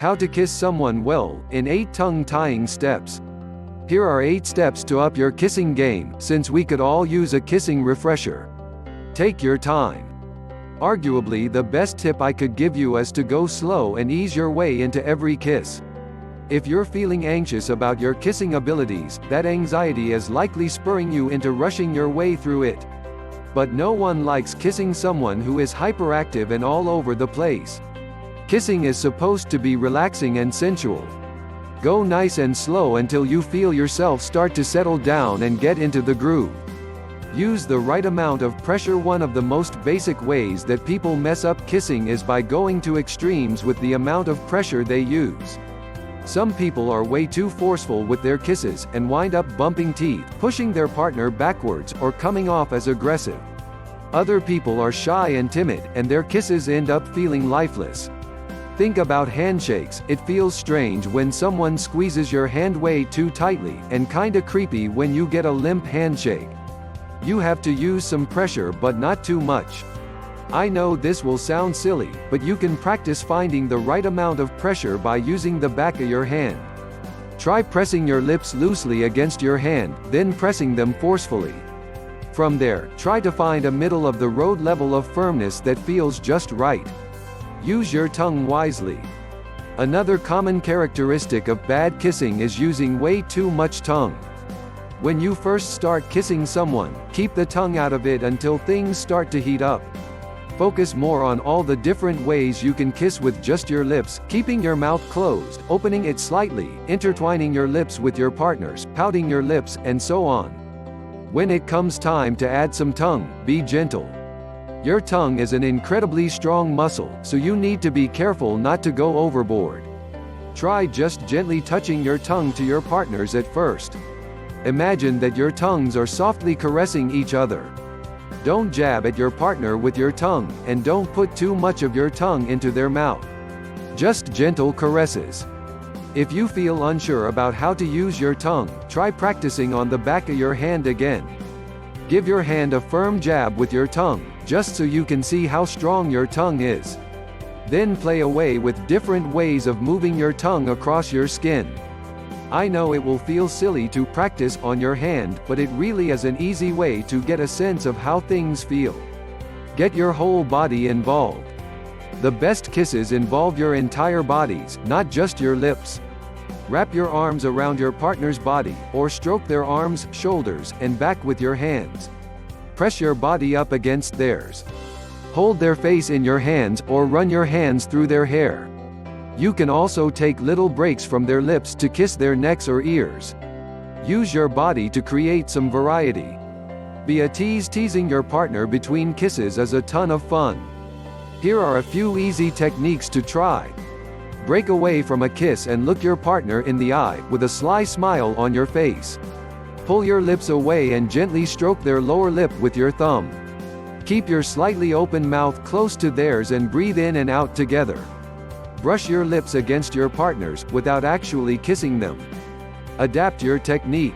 How to kiss someone well, in 8 tongue-tying steps. Here are 8 steps to up your kissing game, since we could all use a kissing refresher. Take your time. Arguably the best tip I could give you is to go slow and ease your way into every kiss. If you're feeling anxious about your kissing abilities, that anxiety is likely spurring you into rushing your way through it. But no one likes kissing someone who is hyperactive and all over the place. Kissing is supposed to be relaxing and sensual. Go nice and slow until you feel yourself start to settle down and get into the groove. Use the right amount of pressure. One of the most basic ways that people mess up kissing is by going to extremes with the amount of pressure they use. Some people are way too forceful with their kisses, and wind up bumping teeth, pushing their partner backwards, or coming off as aggressive. Other people are shy and timid, and their kisses end up feeling lifeless. Think about handshakes. It feels strange when someone squeezes your hand way too tightly, and kinda creepy when you get a limp handshake. You have to use some pressure, but not too much. I know this will sound silly, but you can practice finding the right amount of pressure by using the back of your hand. Try pressing your lips loosely against your hand, then pressing them forcefully. From there, try to find a middle-of-the-road level of firmness that feels just right. Use your tongue wisely. Another common characteristic of bad kissing is using way too much tongue. When you first start kissing someone, keep the tongue out of it until things start to heat up. Focus more on all the different ways you can kiss with just your lips, keeping your mouth closed, opening it slightly, intertwining your lips with your partner's, pouting your lips, and so on. When it comes time to add some tongue, be gentle. Your tongue is an incredibly strong muscle, so you need to be careful not to go overboard. Try just gently touching your tongue to your partner's at first. Imagine that your tongues are softly caressing each other. Don't jab at your partner with your tongue, and don't put too much of your tongue into their mouth. Just gentle caresses. If you feel unsure about how to use your tongue, try practicing on the back of your hand again. Give your hand a firm jab with your tongue, just so you can see how strong your tongue is. Then play away with different ways of moving your tongue across your skin. I know it will feel silly to practice on your hand, but it really is an easy way to get a sense of how things feel. Get your whole body involved. The best kisses involve your entire bodies, not just your lips. Wrap your arms around your partner's body, or stroke their arms, shoulders, and back with your hands. Press your body up against theirs. Hold their face in your hands, or run your hands through their hair. You can also take little breaks from their lips to kiss their necks or ears. Use your body to create some variety. Be a tease. Teasing your partner between kisses is a ton of fun. Here are a few easy techniques to try. Break away from a kiss and look your partner in the eye, with a sly smile on your face. Pull your lips away and gently stroke their lower lip with your thumb. Keep your slightly open mouth close to theirs and breathe in and out together. Brush your lips against your partner's, without actually kissing them. Adapt your technique.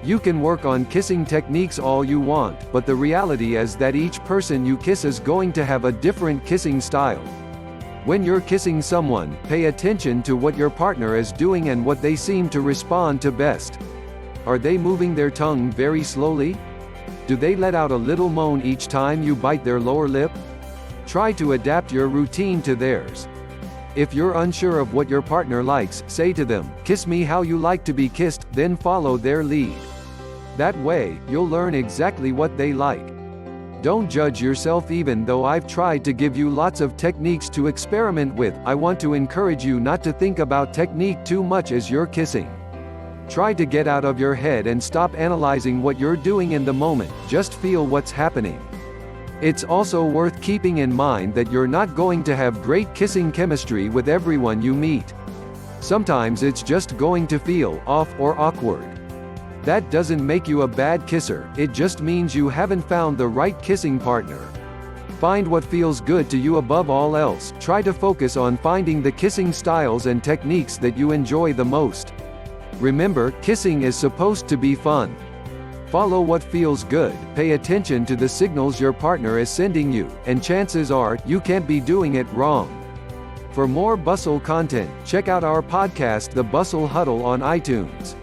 You can work on kissing techniques all you want, but the reality is that each person you kiss is going to have a different kissing style. When you're kissing someone, pay attention to what your partner is doing and what they seem to respond to best. Are they moving their tongue very slowly? Do they let out a little moan each time you bite their lower lip? Try to adapt your routine to theirs. If you're unsure of what your partner likes, say to them, "Kiss me how you like to be kissed," then follow their lead. That way, you'll learn exactly what they like. Don't judge yourself. Even though I've tried to give you lots of techniques to experiment with, I want to encourage you not to think about technique too much as you're kissing. Try to get out of your head and stop analyzing what you're doing in the moment, just feel what's happening. It's also worth keeping in mind that you're not going to have great kissing chemistry with everyone you meet. Sometimes it's just going to feel off or awkward. That doesn't make you a bad kisser, it just means you haven't found the right kissing partner. Find what feels good to you above all else. Try to focus on finding the kissing styles and techniques that you enjoy the most. Remember, kissing is supposed to be fun. Follow what feels good, pay attention to the signals your partner is sending you, and chances are, you can't be doing it wrong. For more Bustle content, check out our podcast The Bustle Huddle on iTunes.